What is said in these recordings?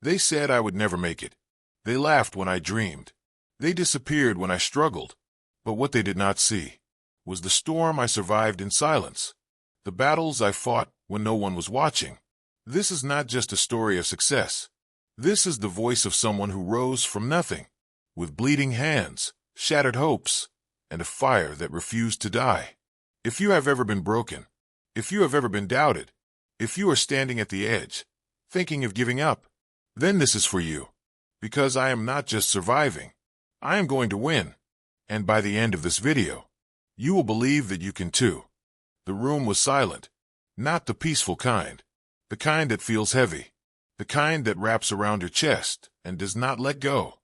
They said I would never make it. They laughed when I dreamed. They disappeared when I struggled. But what they did not see was the storm I survived in silence, the battles I fought when no one was watching. This is not just a story of success. This is the voice of someone who rose from nothing, with bleeding hands, shattered hopes, and a fire that refused to die. If you have ever been broken, if you have ever been doubted, if you are standing at the edge, thinking of giving up, then this is for you. Because I am not just surviving, I am going to win. And by the end of this video, you will believe that you can too. The room was silent, not the peaceful kind, the kind that feels heavy, the kind that wraps around your chest and does not let go.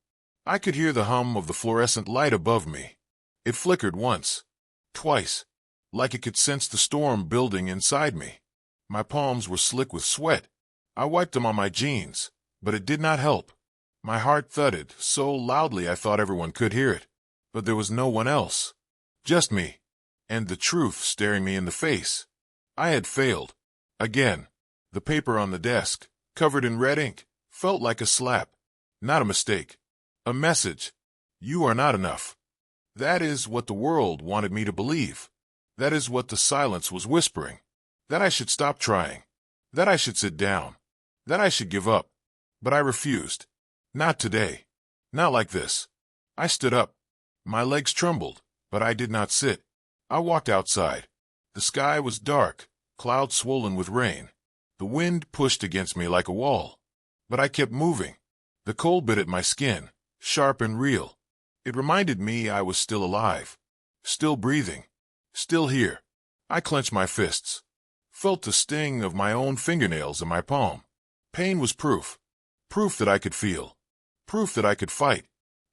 I could hear the hum of the fluorescent light above me. It flickered once, twice, like it could sense the storm building inside me. My palms were slick with sweat. I wiped them on my jeans, but it did not help. My heart thudded so loudly I thought everyone could hear it. But there was no one else. Just me. And the truth staring me in the face. I had failed. Again. The paper on the desk, covered in red ink, felt like a slap. Not a mistake. A message. You are not enough. That is what the world wanted me to believe. That is what the silence was whispering. That I should stop trying. That I should sit down. That I should give up. But I refused. Not today. Not like this. I stood up. My legs trembled, but I did not sit. I walked outside. The sky was dark, clouds swollen with rain. The wind pushed against me like a wall. But I kept moving. The cold bit at my skin, sharp and real. It reminded me I was still alive, still breathing, still here. I clenched my fists, felt the sting of my own fingernails in my palm. Pain was proof. Proof that I could feel. Proof that I could fight.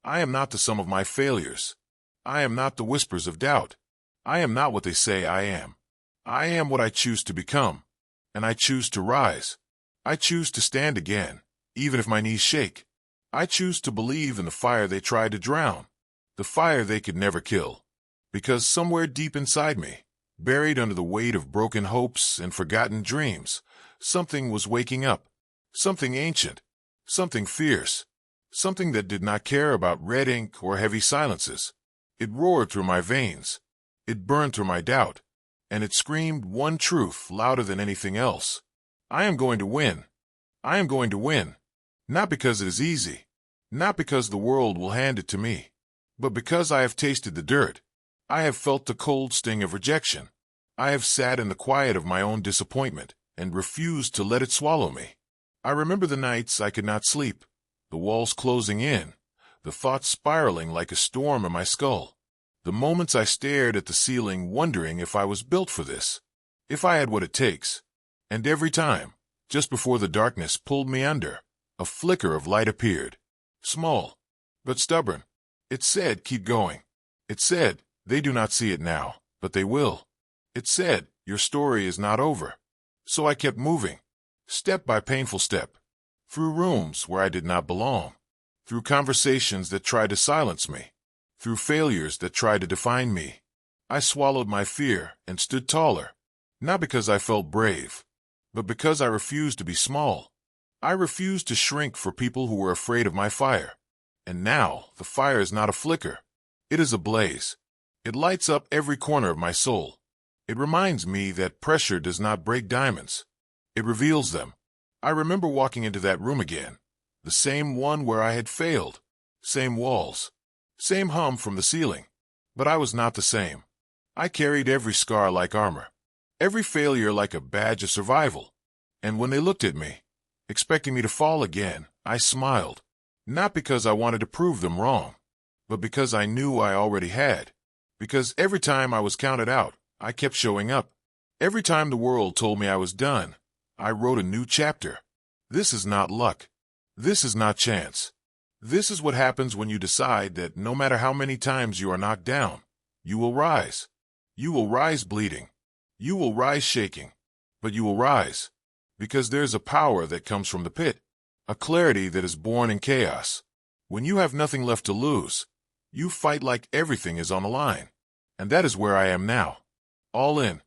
I am not the sum of my failures. I am not the whispers of doubt. I am not what they say I am. I am what I choose to become. And I choose to rise. I choose to stand again, even if my knees shake. I choose to believe in the fire they tried to drown, the fire they could never kill. Because somewhere deep inside me, buried under the weight of broken hopes and forgotten dreams, something was waking up. Something ancient. Something fierce. Something that did not care about red ink or heavy silences. It roared through my veins. It burned through my doubt. And it screamed one truth louder than anything else. I am going to win. I am going to win. Not because it is easy. Not because the world will hand it to me. But because I have tasted the dirt. I have felt the cold sting of rejection. I have sat in the quiet of my own disappointment and refused to let it swallow me. I remember the nights I could not sleep. The walls closing in, the thoughts spiraling like a storm in my skull. The moments I stared at the ceiling wondering if I was built for this, if I had what it takes. And every time, just before the darkness pulled me under, a flicker of light appeared. Small, but stubborn. It said, keep going. It said, they do not see it now, but they will. It said, your story is not over. So I kept moving, step by painful step. Through rooms where I did not belong, through conversations that tried to silence me, through failures that tried to define me. I swallowed my fear and stood taller, not because I felt brave, but because I refused to be small. I refused to shrink for people who were afraid of my fire. And now the fire is not a flicker. It is a blaze. It lights up every corner of my soul. It reminds me that pressure does not break diamonds. It reveals them. I remember walking into that room again, the same one where I had failed, same walls, same hum from the ceiling. But I was not the same. I carried every scar like armor, every failure like a badge of survival. And when they looked at me, expecting me to fall again, I smiled, not because I wanted to prove them wrong, but because I knew I already had. Because every time I was counted out, I kept showing up. Every time the world told me I was done, I wrote a new chapter. This is not luck. This is not chance. This is what happens when you decide that no matter how many times you are knocked down, you will rise. You will rise bleeding. You will rise shaking. But you will rise. Because there's a power that comes from the pit. A clarity that is born in chaos. When you have nothing left to lose, you fight like everything is on the line. And that is where I am now. All in.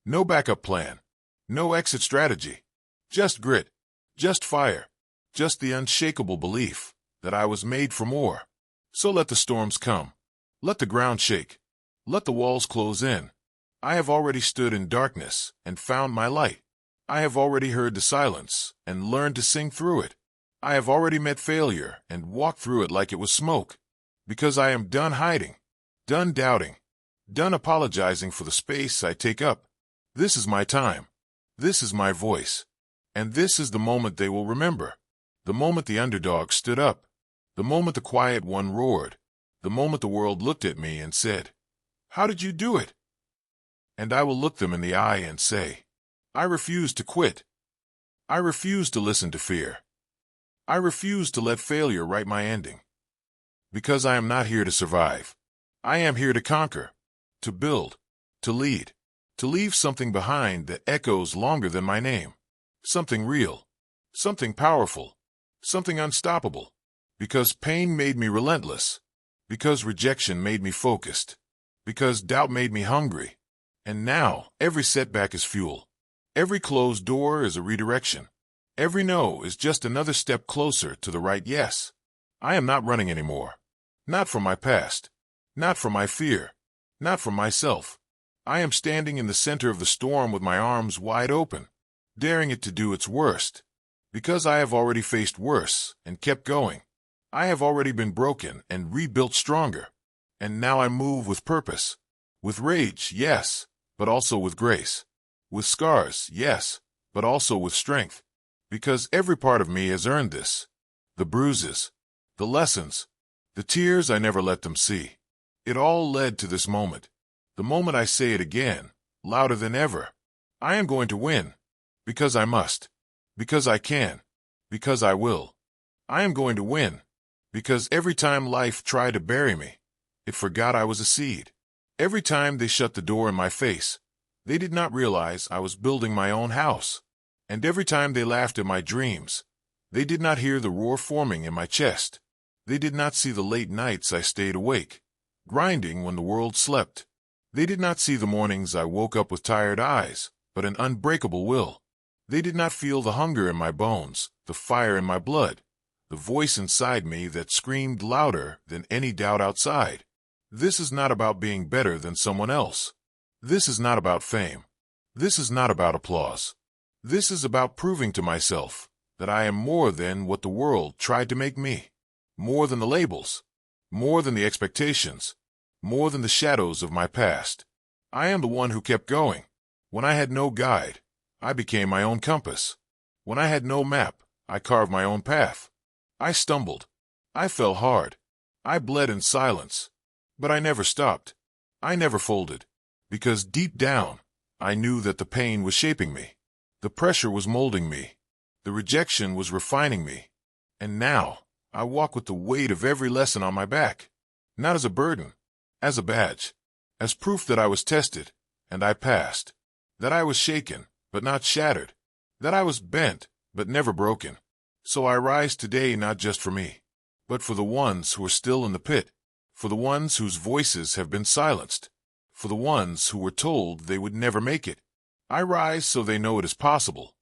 No backup plan. No exit strategy. Just grit. Just fire. just the unshakable belief that I was made for more. So let the storms come. Let the ground shake. Let the walls close in. I have already stood in darkness and found my light. I have already heard the silence and learned to sing through it. I have already met failure and walked through it like it was smoke. Because I am done hiding, done doubting, done apologizing for the space I take up. This is my time. This is my voice. And this is the moment they will remember. The moment the underdog stood up. The moment the quiet one roared. The moment the world looked at me and said, "How did you do it?" And I will look them in the eye and say, "I refuse to quit. I refuse to listen to fear. I refuse to let failure write my ending. Because I am not here to survive. I am here to conquer, to build, to lead, to leave something behind that echoes longer than my name. Something real, something powerful, something unstoppable. Because pain made me relentless. Because rejection made me focused. Because doubt made me hungry. And now, every setback is fuel. Every closed door is a redirection. Every no is just another step closer to the right yes. I am not running anymore. Not from my past. Not from my fear. Not from myself. I am standing in the center of the storm with my arms wide open, daring it to do its worst. Because I have already faced worse and kept going. I have already been broken and rebuilt stronger. And now I move with purpose. With rage, yes, but also with grace. With scars, yes, but also with strength. Because every part of me has earned this. The bruises, the lessons, the tears I never let them see. It all led to this moment. The moment I say it again, louder than ever. I am going to win. Because I must. Because I can. Because I will. I am going to win. Because every time life tried to bury me, it forgot I was a seed. Every time they shut the door in my face, they did not realize I was building my own house. And every time they laughed at my dreams, they did not hear the roar forming in my chest. They did not see the late nights I stayed awake, grinding when the world slept. They did not see the mornings I woke up with tired eyes, but an unbreakable will. They did not feel the hunger in my bones, the fire in my blood, the voice inside me that screamed louder than any doubt outside. This is not about being better than someone else. This is not about fame. This is not about applause. This is about proving to myself that I am more than what the world tried to make me. More than the labels. More than the expectations. More than the shadows of my past. I am the one who kept going. When I had no guide, I became my own compass. When I had no map, I carved my own path. I stumbled. I fell hard. I bled in silence. But I never stopped. I never folded. Because deep down, I knew that the pain was shaping me. The pressure was molding me. The rejection was refining me. And now, I walk with the weight of every lesson on my back. Not as a burden, as a badge. As proof that I was tested, and I passed. That I was shaken, but not shattered. That I was bent, but never broken. So I rise today not just for me, but for the ones who are still in the pit. For the ones whose voices have been silenced. For the ones who were told they would never make it. I rise so they know it is possible.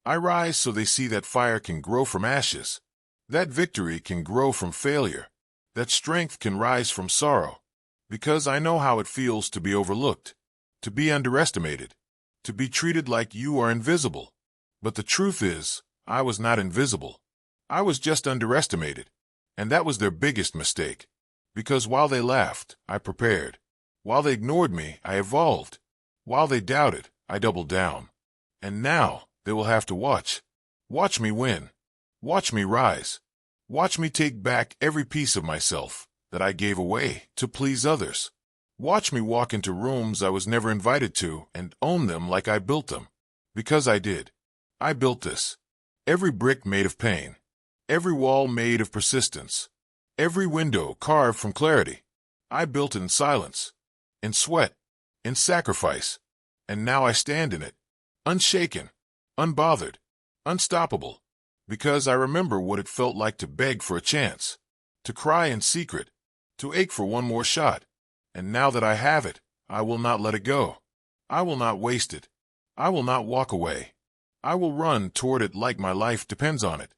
I rise so they see that fire can grow from ashes. That victory can grow from failure. That strength can rise from sorrow. Because I know how it feels to be overlooked. To be underestimated. To be treated like you are invisible. But the truth is, I was not invisible. I was just underestimated. And that was their biggest mistake. Because while they laughed, I prepared. While they ignored me, I evolved. While they doubted, I doubled down. And now, they will have to watch. Watch me win. Watch me rise. Watch me take back every piece of myself that I gave away to please others. Watch me walk into rooms I was never invited to and own them like I built them. Because I did. I built this. Every brick made of pain. Every wall made of persistence. Every window carved from clarity. I built it in silence. In sweat. In sacrifice. And now I stand in it. Unshaken. Unbothered. Unstoppable. Because I remember what it felt like to beg for a chance. To cry in secret. To ache for one more shot. And now that I have it, I will not let it go. I will not waste it. I will not walk away. I will run toward it like my life depends on it.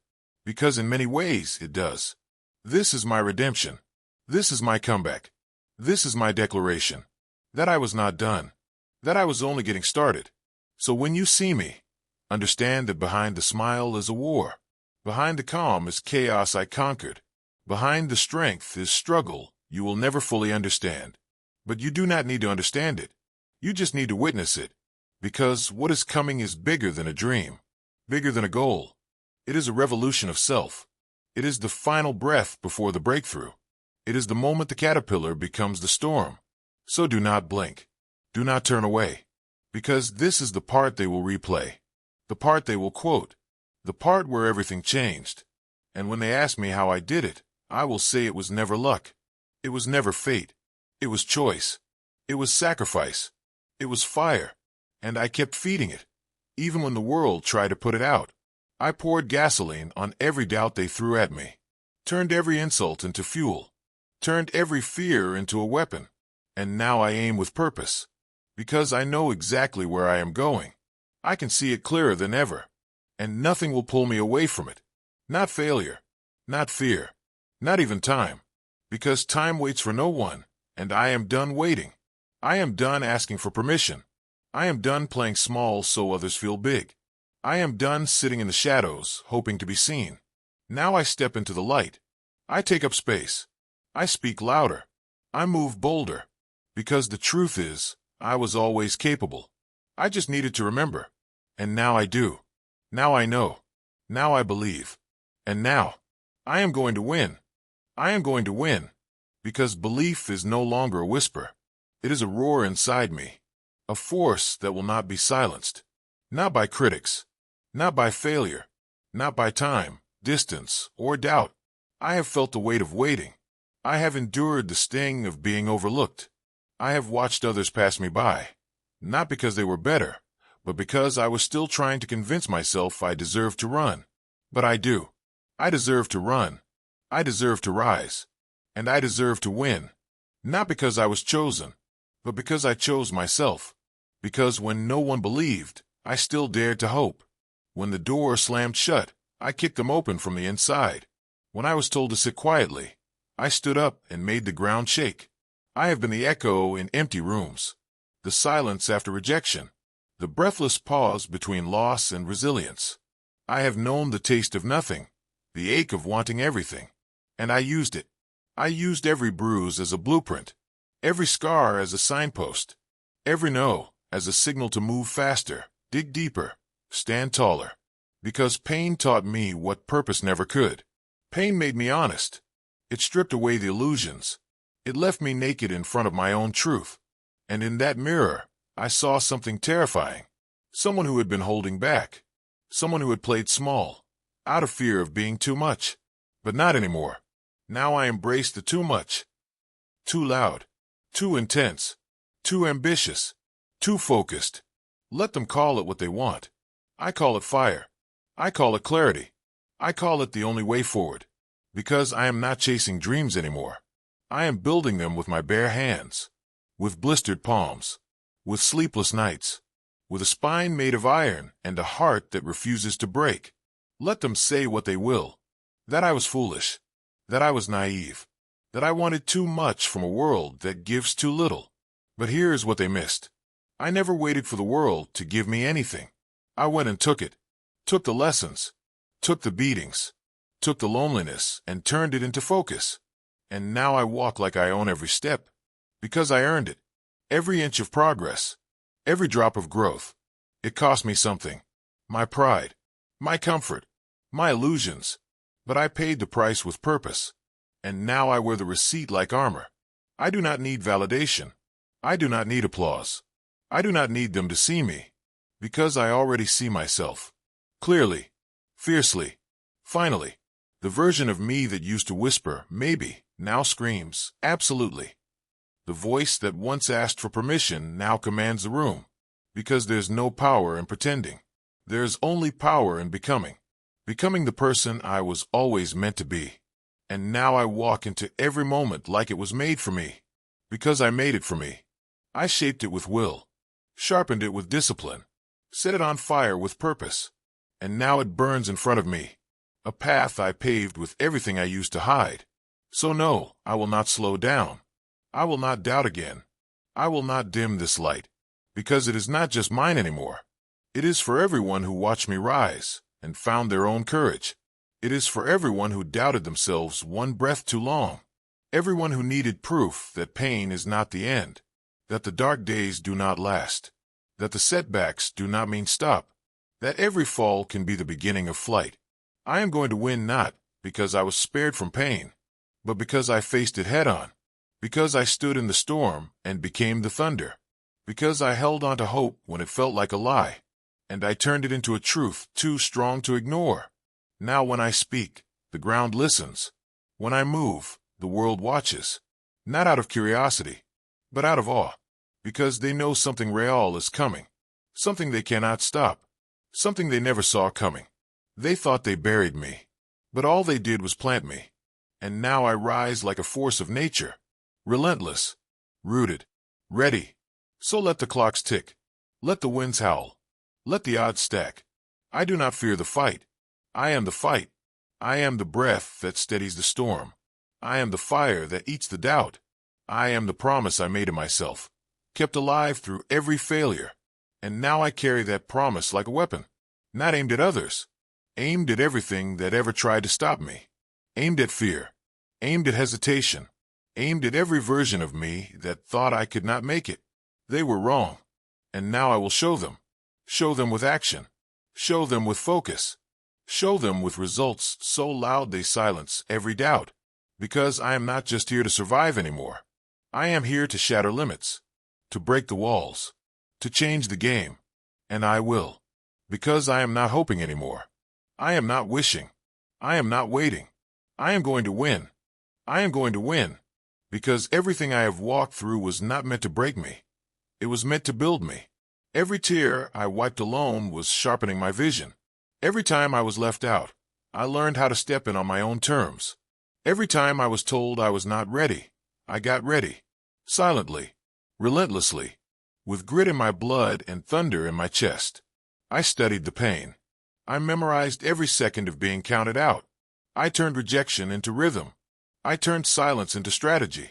Because in many ways it does. This is my redemption. This is my comeback. This is my declaration. That I was not done. That I was only getting started. So when you see me, understand that behind the smile is a war. Behind the calm is chaos I conquered. Behind the strength is struggle you will never fully understand. But you do not need to understand it. You just need to witness it. Because what is coming is bigger than a dream, bigger than a goal. It is a revolution of self. It is the final breath before the breakthrough. It is the moment the caterpillar becomes the storm. So do not blink. Do not turn away. Because this is the part they will replay. The part they will quote. The part where everything changed. And when they ask me how I did it, I will say it was never luck. It was never fate. It was choice. It was sacrifice. It was fire. And I kept feeding it. Even when the world tried to put it out. I poured gasoline on every doubt they threw at me. Turned every insult into fuel. Turned every fear into a weapon. And now I aim with purpose. Because I know exactly where I am going. I can see it clearer than ever. And nothing will pull me away from it. Not failure. Not fear. Not even time. Because time waits for no one, and I am done waiting. I am done asking for permission. I am done playing small so others feel big. I am done sitting in the shadows, hoping to be seen. Now I step into the light. I take up space. I speak louder. I move bolder. Because the truth is, I was always capable. I just needed to remember. And now I do. Now I know. Now I believe. And now, I am going to win. I am going to win. Because belief is no longer a whisper. It is a roar inside me. A force that will not be silenced. Not by critics. Not by failure. Not by time, distance, or doubt. I have felt the weight of waiting. I have endured the sting of being overlooked. I have watched others pass me by. Not because they were better, but because I was still trying to convince myself I deserved to run. But I do. I deserve to run. I deserve to rise. And I deserve to win. Not because I was chosen, but because I chose myself. Because when no one believed, I still dared to hope. When the door slammed shut, I kicked them open from the inside. When I was told to sit quietly, I stood up and made the ground shake. I have been the echo in empty rooms. The silence after rejection. The breathless pause between loss and resilience. I have known the taste of nothing, the ache of wanting everything. And I used it. I used every bruise as a blueprint, every scar as a signpost, every no as a signal to move faster, dig deeper, stand taller. Because pain taught me what purpose never could. Pain made me honest. It stripped away the illusions. It left me naked in front of my own truth. And in that mirror, I saw something terrifying. Someone who had been holding back. Someone who had played small, out of fear of being too much. But not anymore. Now I embrace the too much. Too loud. Too intense. Too ambitious. Too focused. Let them call it what they want. I call it fire. I call it clarity. I call it the only way forward. Because I am not chasing dreams anymore. I am building them with my bare hands. With blistered palms. With sleepless nights. With a spine made of iron and a heart that refuses to break. Let them say what they will. That I was foolish. That I was naive. That I wanted too much from a world that gives too little. But here is what they missed. I never waited for the world to give me anything. I went and took it. Took the lessons. Took the beatings. Took the loneliness and turned it into focus. And now I walk like I own every step. Because I earned it. Every inch of progress. Every drop of growth. It cost me something. My pride. My comfort. My illusions. But I paid the price with purpose. And now I wear the receipt like armor. I do not need validation. I do not need applause. I do not need them to see me. Because I already see myself. Clearly. Fiercely. Finally. The version of me that used to whisper, maybe, now screams, absolutely. The voice that once asked for permission now commands the room. Because there's no power in pretending. There's only power in becoming. Becoming the person I was always meant to be. And now I walk into every moment like it was made for me. Because I made it for me. I shaped it with will. Sharpened it with discipline. Set it on fire with purpose. And now it burns in front of me. a path I paved with everything I used to hide. So no, I will not slow down. I will not doubt again. I will not dim this light, because it is not just mine anymore. It is for everyone who watched me rise and found their own courage. It is for everyone who doubted themselves one breath too long. Everyone who needed proof that pain is not the end, that the dark days do not last, that the setbacks do not mean stop, that every fall can be the beginning of flight. I am going to win not because I was spared from pain, but because I faced it head-on, because I stood in the storm and became the thunder, because I held on to hope when it felt like a lie, and I turned it into a truth too strong to ignore. Now when I speak, the ground listens. When I move, the world watches, not out of curiosity, but out of awe, because they know something real is coming, something they cannot stop, something they never saw coming. They thought they buried me, but all they did was plant me, and now I rise like a force of nature, relentless, rooted, ready. So let the clocks tick, let the winds howl, let the odds stack. I do not fear the fight. I am the fight. I am the breath that steadies the storm. I am the fire that eats the doubt. I am the promise I made to myself, kept alive through every failure. And now I carry that promise like a weapon, not aimed at others, aimed at everything that ever tried to stop me, aimed at fear, aimed at hesitation, aimed at every version of me that thought I could not make it. They were wrong, and now I will show them with action, show them with focus, show them with results so loud they silence every doubt, because I am not just here to survive anymore. I am here to shatter limits, to break the walls, to change the game, and I will, because I am not hoping anymore. I am not wishing. I am not waiting. I am going to win. I am going to win, because everything I have walked through was not meant to break me. It was meant to build me. Every tear I wiped alone was sharpening my vision. Every time I was left out, I learned how to step in on my own terms. Every time I was told I was not ready, I got ready. Silently, relentlessly, with grit in my blood and thunder in my chest. I studied the pain. I memorized every second of being counted out. I turned rejection into rhythm. I turned silence into strategy.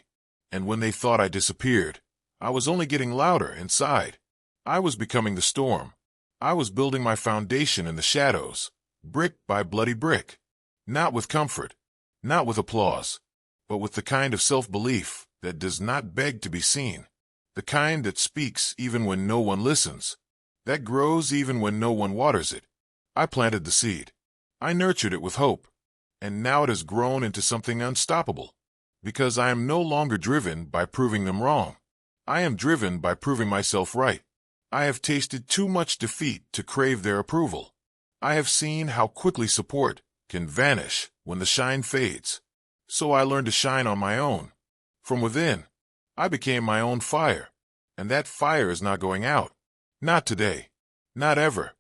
And when they thought I disappeared, I was only getting louder inside. I was becoming the storm. I was building my foundation in the shadows, brick by bloody brick. Not with comfort, not with applause, but with the kind of self-belief that does not beg to be seen, the kind that speaks even when no one listens, that grows even when no one waters it. I planted the seed. I nurtured it with hope, and now it has grown into something unstoppable, because I am no longer driven by proving them wrong. I am driven by proving myself right. I have tasted too much defeat to crave their approval. I have seen how quickly support can vanish when the shine fades. So I learned to shine on my own. From within, I became my own fire, and that fire is not going out. Not today. Not ever.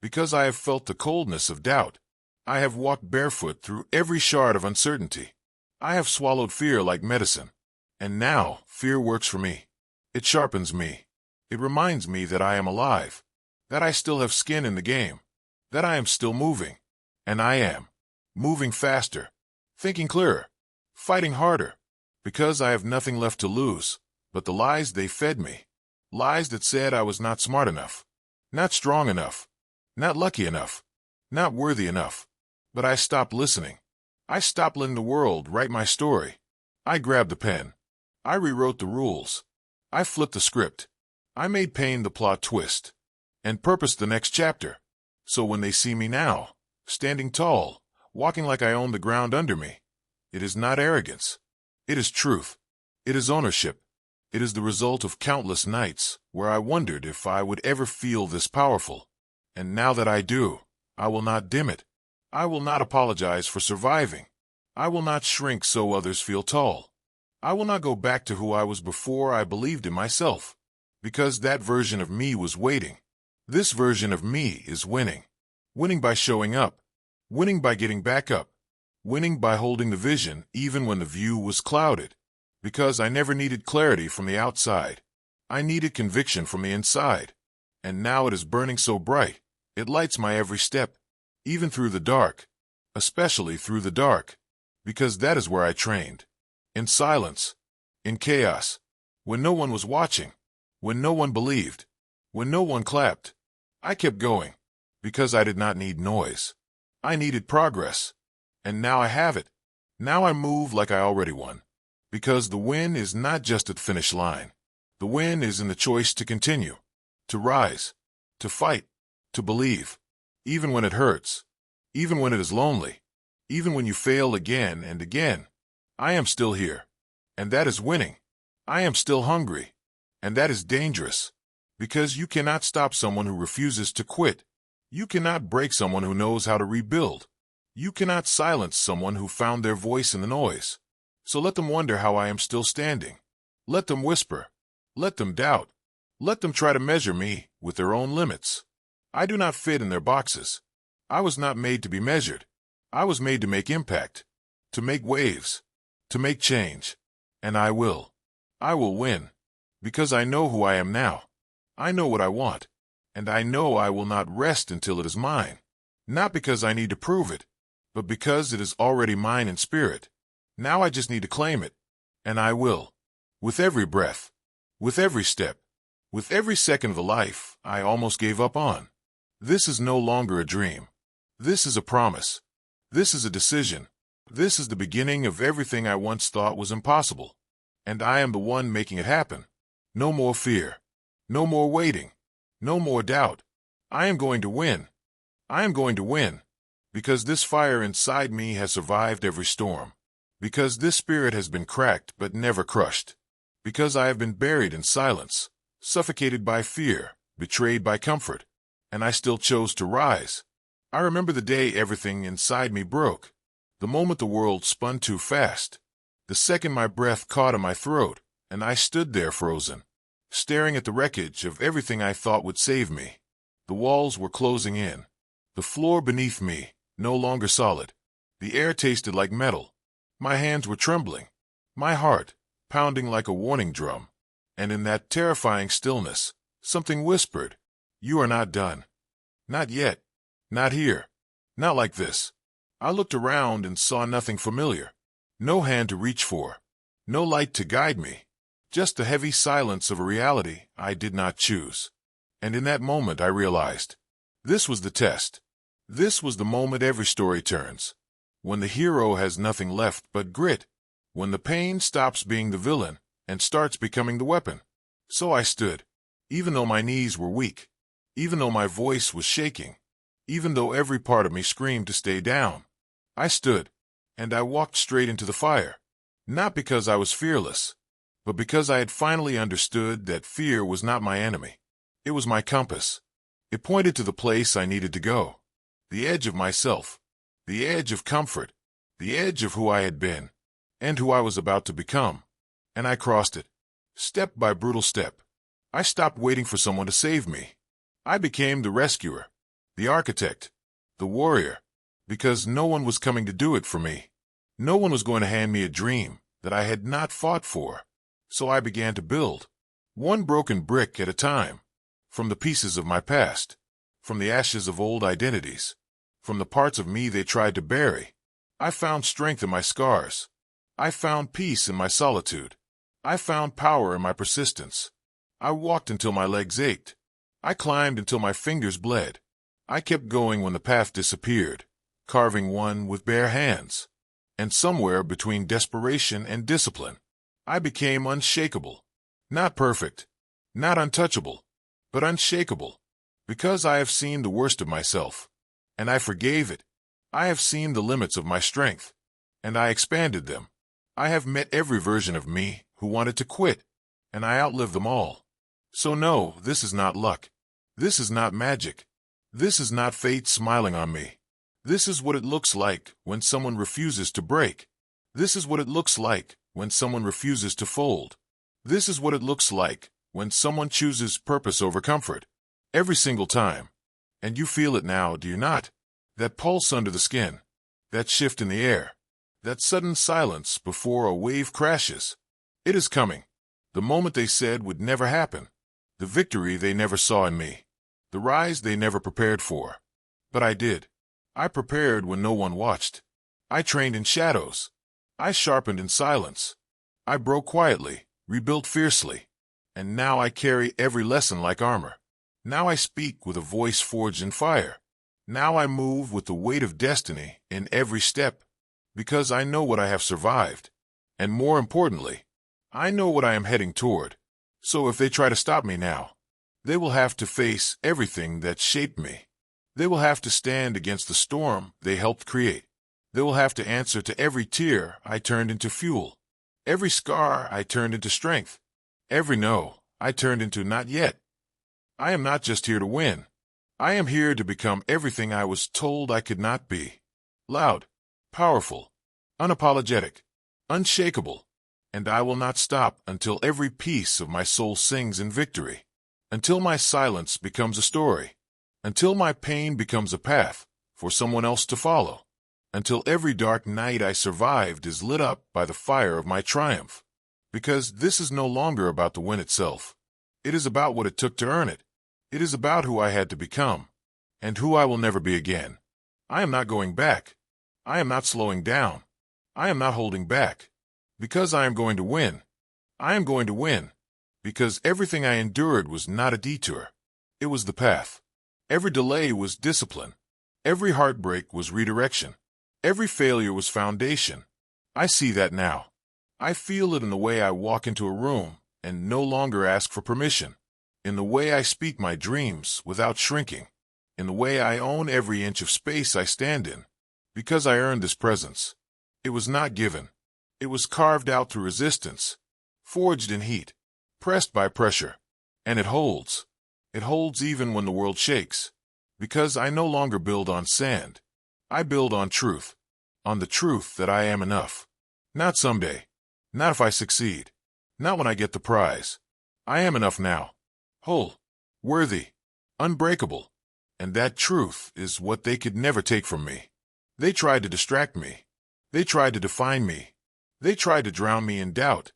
Because I have felt the coldness of doubt. I have walked barefoot through every shard of uncertainty. I have swallowed fear like medicine. And now fear works for me. It sharpens me. It reminds me that I am alive, that I still have skin in the game, that I am still moving. And I am. Moving faster, thinking clearer, fighting harder, because I have nothing left to lose but the lies they fed me. Lies that said I was not smart enough, not strong enough, not lucky enough, not worthy enough. But I stopped listening. I stopped letting the world write my story. I grabbed the pen. I rewrote the rules. I flipped the script. I made pain the plot twist, and purposed the next chapter. So when they see me now, standing tall, walking like I own the ground under me, it is not arrogance. It is truth. It is ownership. It is the result of countless nights where I wondered if I would ever feel this powerful. And now that I do, I will not dim it. I will not apologize for surviving. I will not shrink so others feel tall. I will not go back to who I was before I believed in myself, because that version of me was waiting. This version of me is winning. Winning by showing up. Winning by getting back up. Winning by holding the vision even when the view was clouded. Because I never needed clarity from the outside. I needed conviction from the inside. And now it is burning so bright, it lights my every step, even through the dark. especially through the dark, because that is where I trained. In silence, in chaos, when no one was watching, when no one believed, when no one clapped, I kept going, because I did not need noise. I needed progress. And now I have it. Now I move like I already won. Because the win is not just at the finish line. The win is in the choice to continue, to rise, to fight, to believe, even when it hurts, even when it is lonely, even when you fail again and again. I am still here, and that is winning. I am still hungry, and that is dangerous, because you cannot stop someone who refuses to quit. You cannot break someone who knows how to rebuild. You cannot silence someone who found their voice in the noise. So let them wonder how I am still standing. Let them whisper. Let them doubt. Let them try to measure me with their own limits. I do not fit in their boxes. I was not made to be measured. I was made to make impact, to make waves, to make change. And I will. I will win. Because I know who I am now. I know what I want. And I know I will not rest until it is mine. Not because I need to prove it, but because it is already mine in spirit. Now I just need to claim it. And I will. With every breath. With every step. With every second of a life I almost gave up on. This is no longer a dream. This is a promise. This is a decision. This is the beginning of everything I once thought was impossible. And I am the one making it happen. No more fear. No more waiting. No more doubt. I am going to win. I am going to win. Because this fire inside me has survived every storm. Because this spirit has been cracked but never crushed. Because I have been buried in silence, suffocated by fear, betrayed by comfort. And I still chose to rise. I remember the day everything inside me broke. The moment the world spun too fast. The second my breath caught in my throat, and I stood there frozen, staring at the wreckage of everything I thought would save me. The walls were closing in. The floor beneath me, no longer solid. The air tasted like metal. My hands were trembling. My heart, pounding like a warning drum. And in that terrifying stillness, something whispered, "You are not done. Not yet. Not here. Not like this." I looked around and saw nothing familiar. No hand to reach for. No light to guide me. Just the heavy silence of a reality I did not choose. And in that moment I realized, this was the test. This was the moment every story turns. When the hero has nothing left but grit. When the pain stops being the villain and starts becoming the weapon. So I stood, even though my knees were weak, even though my voice was shaking, even though every part of me screamed to stay down. I stood, and I walked straight into the fire, not because I was fearless, but because I had finally understood that fear was not my enemy. It was my compass. It pointed to the place I needed to go, the edge of myself, the edge of comfort, the edge of who I had been, and who I was about to become. And I crossed it, step by brutal step. I stopped waiting for someone to save me. I became the rescuer, the architect, the warrior, because no one was coming to do it for me. No one was going to hand me a dream that I had not fought for. So I began to build, one broken brick at a time, from the pieces of my past, from the ashes of old identities, from the parts of me they tried to bury. I found strength in my scars. I found peace in my solitude. I found power in my persistence. I walked until my legs ached. I climbed until my fingers bled. I kept going when the path disappeared, carving one with bare hands. And somewhere between desperation and discipline, I became unshakable. Not perfect, not untouchable, but unshakable. Because I have seen the worst of myself, and I forgave it. I have seen the limits of my strength, and I expanded them. I have met every version of me who wanted to quit, and I outlived them all. So no, this is not luck. This is not magic. This is not fate smiling on me. This is what it looks like when someone refuses to break. This is what it looks like when someone refuses to fold. This is what it looks like when someone chooses purpose over comfort. Every single time. And you feel it now, do you not? That pulse under the skin. That shift in the air. That sudden silence before a wave crashes. It is coming. The moment they said would never happen. The victory they never saw in me. The rise they never prepared for. But I did. I prepared when no one watched. I trained in shadows. I sharpened in silence. I broke quietly, rebuilt fiercely. And now I carry every lesson like armor. Now I speak with a voice forged in fire. Now I move with the weight of destiny in every step, because I know what I have survived. And more importantly, I know what I am heading toward. So if they try to stop me now, they will have to face everything that shaped me. They will have to stand against the storm they helped create. They will have to answer to every tear I turned into fuel, every scar I turned into strength, every no I turned into not yet. I am not just here to win. I am here to become everything I was told I could not be. Loud, powerful, unapologetic, unshakable. And I will not stop until every piece of my soul sings in victory, until my silence becomes a story, until my pain becomes a path for someone else to follow, until every dark night I survived is lit up by the fire of my triumph. Because this is no longer about the win itself. It is about what it took to earn it. It is about who I had to become, and who I will never be again. I am not going back. I am not slowing down. I am not holding back. Because I am going to win. I am going to win. Because everything I endured was not a detour. It was the path. Every delay was discipline. Every heartbreak was redirection. Every failure was foundation. I see that now. I feel it in the way I walk into a room and no longer ask for permission. In the way I speak my dreams without shrinking. In the way I own every inch of space I stand in. Because I earned this presence. It was not given. It was carved out through resistance. Forged in heat. Pressed by pressure. And it holds. It holds even when the world shakes. Because I no longer build on sand. I build on truth. On the truth that I am enough. Not someday. Not if I succeed. Not when I get the prize. I am enough now. Whole. Worthy. Unbreakable. And that truth is what they could never take from me. They tried to distract me. They tried to define me. They tried to drown me in doubt.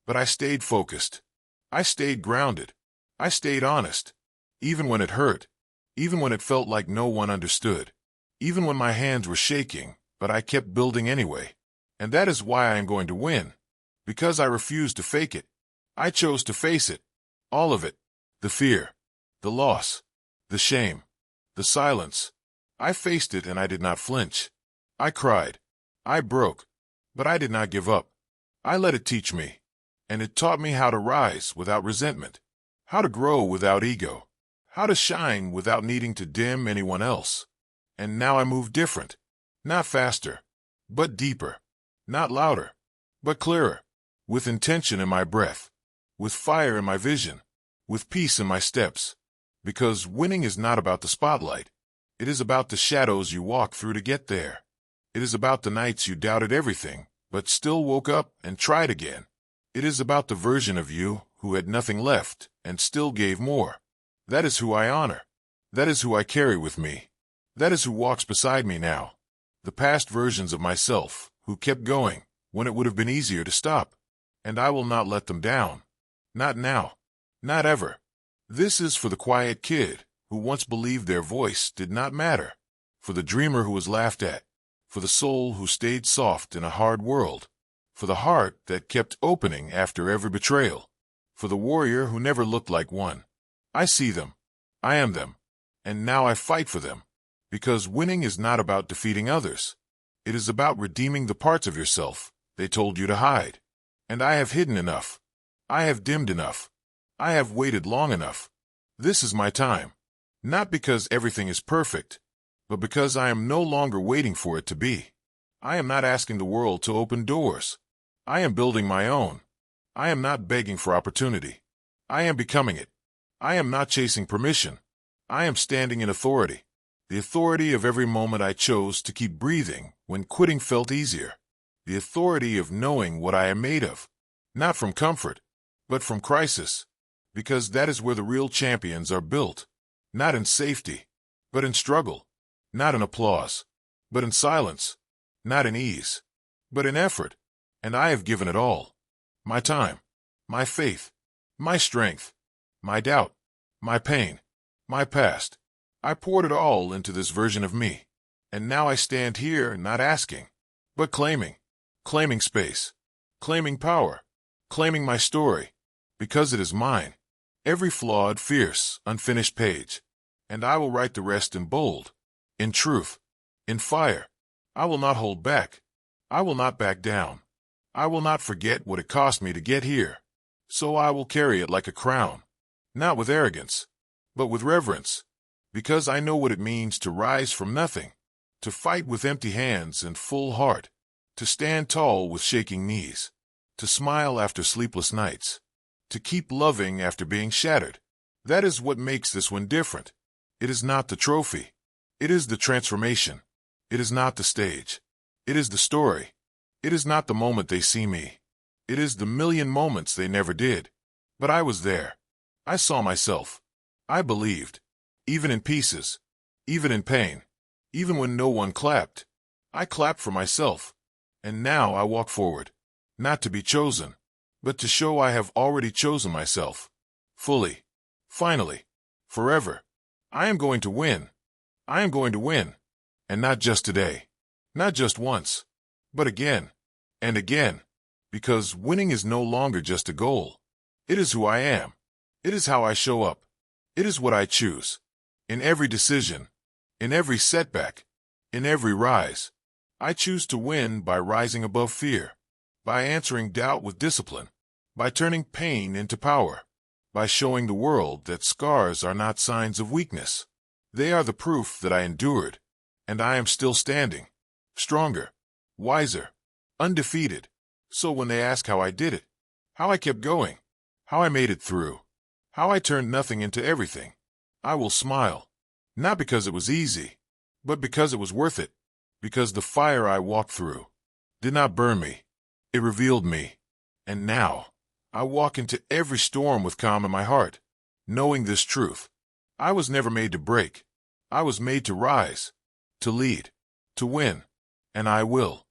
But I stayed focused. I stayed grounded. I stayed honest. Even when it hurt. Even when it felt like no one understood. Even when my hands were shaking, but I kept building anyway. And that is why I am going to win. Because I refused to fake it. I chose to face it. All of it. The fear. The loss. The shame. The silence. I faced it and I did not flinch. I cried. I broke. But I did not give up. I let it teach me. And it taught me how to rise without resentment. How to grow without ego. How to shine without needing to dim anyone else. And now I move different. Not faster, but deeper. Not louder, but clearer. With intention in my breath. With fire in my vision. With peace in my steps. Because winning is not about the spotlight. It is about the shadows you walk through to get there. It is about the nights you doubted everything, but still woke up and tried again. It is about the version of you who had nothing left and still gave more. That is who I honor. That is who I carry with me. That is who walks beside me now. The past versions of myself who kept going when it would have been easier to stop. And I will not let them down. Not now. Not ever. This is for the quiet kid who once believed their voice did not matter. For the dreamer who was laughed at. For the soul who stayed soft in a hard world. For the heart that kept opening after every betrayal. For the warrior who never looked like one. I see them. I am them. And now I fight for them. Because winning is not about defeating others. It is about redeeming the parts of yourself they told you to hide. And I have hidden enough. I have dimmed enough. I have waited long enough. This is my time. Not because everything is perfect, but because I am no longer waiting for it to be. I am not asking the world to open doors. I am building my own. I am not begging for opportunity. I am becoming it. I am not chasing permission. I am standing in authority. The authority of every moment I chose to keep breathing when quitting felt easier. The authority of knowing what I am made of. Not from comfort, but from crisis. Because that is where the real champions are built. Not in safety, but in struggle. Not in applause, but in silence. Not in ease, but in effort. And I have given it all. My time, my faith, my strength, my doubt, my pain, my past. I poured it all into this version of me. And now I stand here not asking, but claiming space, claiming power, claiming my story, because it is mine. Every flawed, fierce, unfinished page. And I will write the rest in bold, in truth, in fire. I will not hold back. I will not back down. I will not forget what it cost me to get here. So I will carry it like a crown, not with arrogance, but with reverence, because I know what it means to rise from nothing, to fight with empty hands and full heart, to stand tall with shaking knees, to smile after sleepless nights, to keep loving after being shattered. That is what makes this one different. It is not the trophy. It is the transformation. It is not the stage. It is the story. It is not the moment they see me. It is the million moments they never did. But I was there. I saw myself. I believed. Even in pieces. Even in pain. Even when no one clapped. I clapped for myself. And now I walk forward. Not to be chosen, but to show I have already chosen myself. Fully. Finally. Forever. I am going to win. I am going to win. And not just today. Not just once. But again. And again. Because winning is no longer just a goal. It is who I am. It is how I show up. It is what I choose. In every decision. In every setback. In every rise. I choose to win by rising above fear. By answering doubt with discipline. By turning pain into power. By showing the world that scars are not signs of weakness. They are the proof that I endured. And I am still standing. Stronger. Wiser. Undefeated. So when they ask how I did it, how I kept going, how I made it through, how I turned nothing into everything, I will smile. Not because it was easy, but because it was worth it. Because the fire I walked through did not burn me. It revealed me. And now, I walk into every storm with calm in my heart, knowing this truth. I was never made to break. I was made to rise, to lead, to win. And I will.